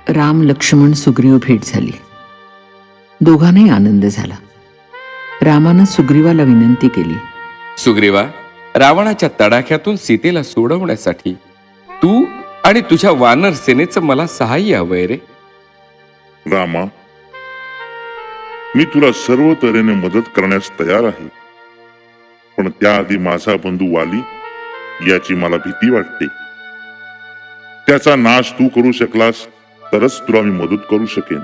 राम लक्ष्मण सुग्रीव भेट झाली. दोघांनाही आनंद झाला. रामानं सुग्रीवाला विनंती केली, सुग्रीवा, रावणाच्या तडाख्यातून सीतेला सोडवण्यासाठी तू आणि तुझ्या वानर सेनेचं मला सहाय्य हवंय रे. रामा, मी तुला सर्व तऱ्हेने मदत करण्यास तयार आहे, पण त्याआधी माझा बंधू वाली याची मला भीती वाटते. त्याचा नाश तू करू शकलास तरच तुला मी मदत करू शकेन.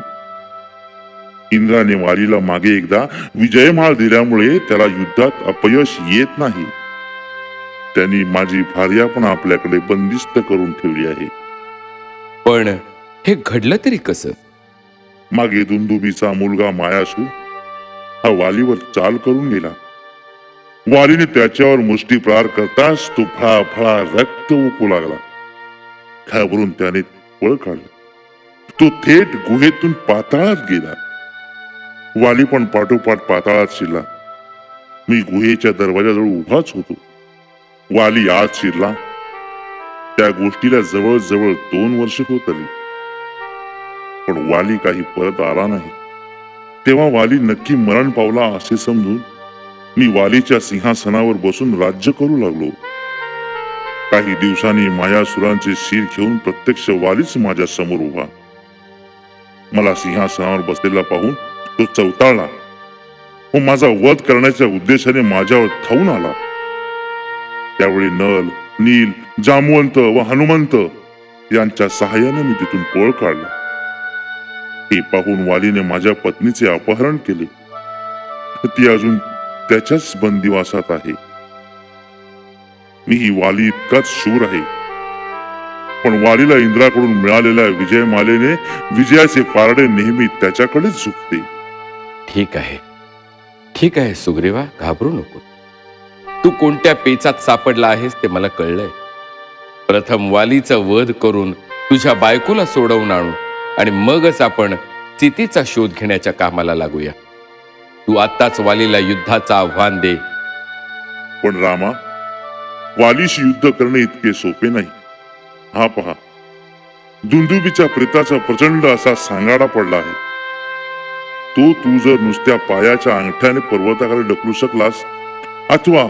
इंद्राने वालीला मागे एकदा विजयमाळ दिल्यामुळे त्याला युद्धात अपयश येत नाही. त्यांनी माझी भार्या पण आपल्याकडे बंदिस्त करून ठेवली आहे. पण हे घडलं तरी कसं? मागे दुंदुबीचा मुलगा मायासू हा वालीवर चाल करून गेला. वालीने त्याच्यावर मुष्टी प्रहार करताच तो फळाफळा रक्त ओकू लागला. घाबरून त्याने पळ काढलं. तो थेट गुहेतून पाताळात गेला. वाली पण पाठोपाठ पाताळात शिरला. मी गुहेच्या दरवाजाजवळ उभाच होतो. वाली आत शिरला. त्या गोष्टीला जवळजवळ 2 वर्ष होत आली, पण वाली काही परत आला नाही. तेव्हा वाली नक्की मरण पावला असे समजून मी वालीच्या सिंहासनावर बसून राज्य करू लागलो. काही दिवसांनी मायासुरांचे शिर घेऊन प्रत्यक्ष वालीच माझ्या समोर उभा. मला सिंहासनावर बसलेला पाहून तो चवताळला व माझा वध करण्याच्या उद्देशाने माझ्यावर धावून आला. त्यावेळी नल, नील, जामवंत व हनुमंत यांच्या सहाय्याने मी तिथून पळ काढला. हे पाहून वालीने माझ्या पत्नीचे अपहरण केले. ती अजून त्याच्याच बंदिवासात आहे. मी ही वाली इतकाच शूर आहे, पण वालीला इंद्राकडून मिळालेल्या विजयमालेने विजयाचे पारडे नेहमी त्याच्याकडेच झुकते. ठीक आहे, ठीक आहे सुग्रीवा, घाबरू नको. तू कोणत्या पेचात सापडला आहेस ते मला कळलंय. प्रथम वालीचा वध करून तुझ्या बायकोला सोडवून आणू आणि मगच आपण सीतेचा शोध घेण्याच्या कामाला लागूया. तू आत्ताच वालीला युद्धाचं आव्हान दे. पण रामा, वालीशी युद्ध करणे इतके सोपे नाही. हा पहा, दुंदुबीच्या प्रेताचा प्रचंड असा सांगाडा पडला आहे. तो तू जर नुसत्या पायाच्या अंगठ्याने पर्वताकडे ढकलू शकलास, अथवा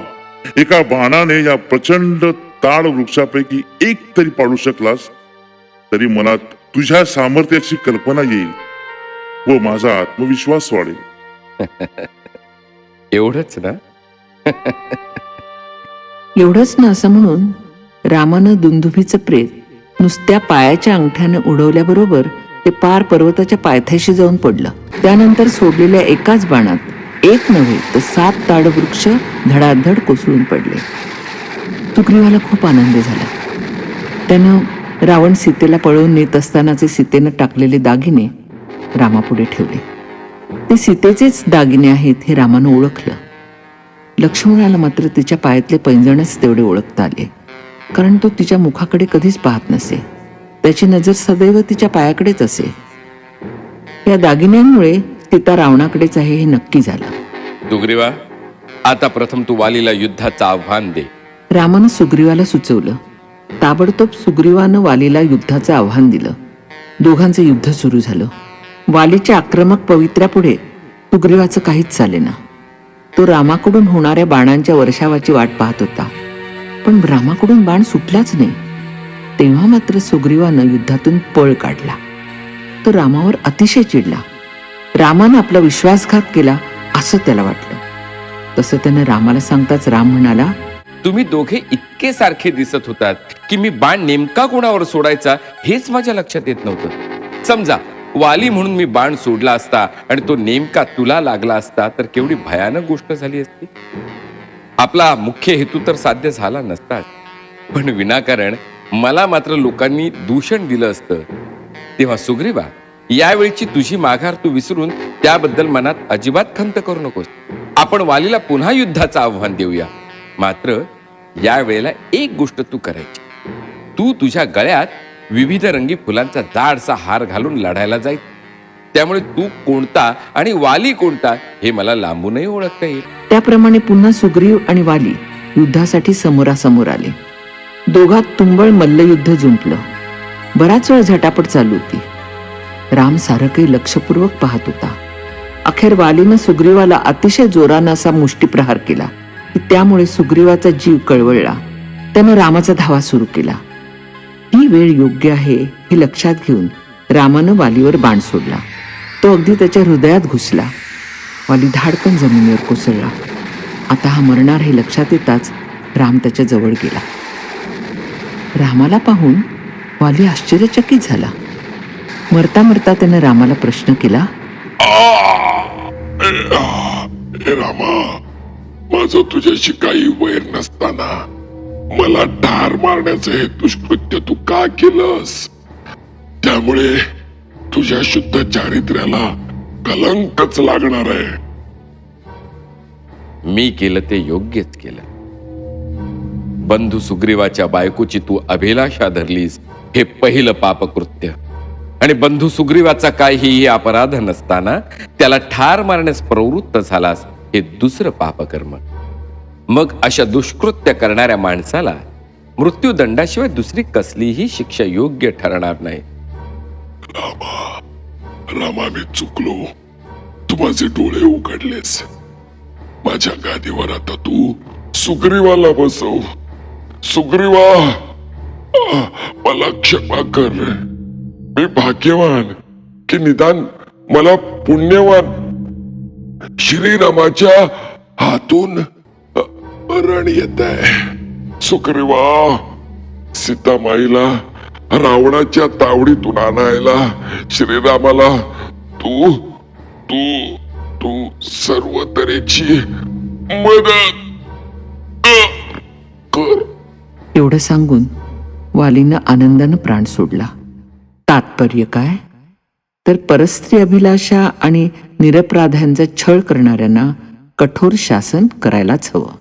एका बाणाने या प्रचंड ताड वृक्षापैकी एक तरी पाडू शकलास, तरी मला तुझ्या सामर्थ्याची कल्पना येईल व माझा आत्मविश्वास वाढेल. एवढंच ना? एवढंच ना असं म्हणून रामानं दुंदुभीचं प्रेत नुसत्या पायाच्या अंगठ्यानं उडवल्याबरोबर ते पार पर्वताच्या पायथ्याशी जाऊन पडलं. त्यानंतर सोडलेल्या एकाच बाणात एक नव्हे तर 7 ताडवृक्ष धडाधड कोसळून पडले. सुग्रीवाला खूप आनंद झाला. त्यानं रावण सीतेला पळवून नेत असतानाचे सीतेनं टाकलेले दागिने रामापुढे ठेवले. ते सीतेचेच दागिने आहेत हे रामानं ओळखलं. लक्ष्मणाला मात्र तिच्या पायातले पैंजणच तेवढे ओळखता आले, कारण तो तिच्या मुखाकडे कधीच पाहत नसे. त्याची नजर सदैव तिच्या पायाकडेच असे. या दागिन्यांमुळे सीता रावणाकडेच आहे हे नक्की झालं. सुग्रीवा, आता प्रथम तू वालीला युद्धाचं आव्हान दे. रामानं सुग्रीवाला सुचवलं. ताबडतोब सुग्रीवानं वालीला युद्धाचं आव्हान दिलं. दोघांचं युद्ध सुरू झालं. वालीच्या आक्रमक पवित्र्यापुढे सुग्रीवाचं काहीच चालेना. तो रामाकडून होणाऱ्या बाणांच्या वर्षावाची वाट पाहत होता, पण रामाकडून बाण सुटलाच नाही. तेव्हा मात्र सुग्रीवानं युद्धातून पळ काढला. तो रामावर अतिशय चिडला. रामानं आपला विश्वासघात केला असं त्याला वाटलं. तसं त्यानं रामाला सांगताच राम म्हणाला, तुम्ही दोघे इतके सारखे दिसत होतात की मी बाण नेमका कोणावर सोडायचा हेच माझ्या लक्षात येत नव्हतं. समजा वाली म्हणून मी बाण सोडला असता आणि तो नेमका तुला लागला असता तर केवढी भयानक गोष्ट झाली असती. आपला मुख्य हेतू तर साध्य झाला नसता, पण विनाकारण मला मात्र लोकांनी दूषण दिलं असतं. तेव्हा सुग्रीवा, यावेळची तुझी माघार तू विसरून त्याबद्दल मनात अजिबात खंत करू नकोस. आपण वालीला पुन्हा युद्धाचं आव्हान देऊया. मात्र या वेळेला एक गोष्ट तू करायची. तू तुझ्या गळ्यात विविध रंगी फुलांचा जाडसा हार घालून लढायला जाईल. त्यामुळे तू कोणता आणि वाली कोणता हे मला लांबूनही ओळखता येईल. त्याप्रमाणे पुन्हा सुग्रीव आणि वाली युद्धासाठी समोरासमोर आले. दोघात तुंबळ मल्लयुद्ध जुंपलं. बराच वेळ झटापट चालू होती. राम सारं काही लक्षपूर्वक पाहत होता. अखेर वालीनं सुग्रीवाला अतिशय जोरानं असा मुष्टीप्रहार केला की त्यामुळे सुग्रीवाचा जीव कळवळला. त्यानं रामाचा धावा सुरू केला. ही वेळ योग्य आहे हे लक्षात घेऊन रामानं वालीवर बाण सोडला. तो अगदी त्याच्या हृदयात घुसला. वाली धाडकन जमिनीवर कोसळला. आता हा मरणार हे लक्षात येताच राम त्याच्या जवळ गेला. रामाला पाहून वाली आश्चर्यचकित झाला. मरता मरता त्यानं रामाला प्रश्न केला, हे रामा, माझं तुझ्याशी काही वैर नसताना मला ठार मारण्याचं हे दुष्कृत्य तू का केलंस? त्यामुळे तुझ्या शुद्ध चारित्र्याला कलंकच लागणार आहे. मी केलं ते योग्यच केलं. बंधू सुग्रीवाच्या बायकोची तू अभिलाषा धरलीस हे पहिलं पापकृत्य, आणि बंधू सुग्रीवाचा काहीही अपराध नसताना त्याला ठार मारण्यास प्रवृत्त झालास हे दुसरं पापकर्म. मग अशा दुष्कृत्य करणाऱ्या माणसाला मृत्यूदंडाशिवाय दुसरी कसलीही शिक्षा योग्य ठरणार नाही. रामा, मी चुकलो. तू माझे डोळे उघडलेस. माझ्या गादीवर आता तू सुग्रीवाला बसव. सुग्रीवा, मला क्षमा कर. मी भाग्यवान की निदान मला पुण्यवान श्रीरामाच्या हातून मरण येत आहे. सुग्रीवा, सीतामाईला रावणाच्या तावडीतून आणायला श्रीरामाला तू तू तू सर्व तऱ्हेची मदत कर. एवढं सांगून वालीनं आनंदानं प्राण सोडला. तात्पर्य काय? तर परस्त्री अभिलाषा आणि निरपराध्यांचा छळ करणाऱ्यांना कठोर शासन करायलाच हवं.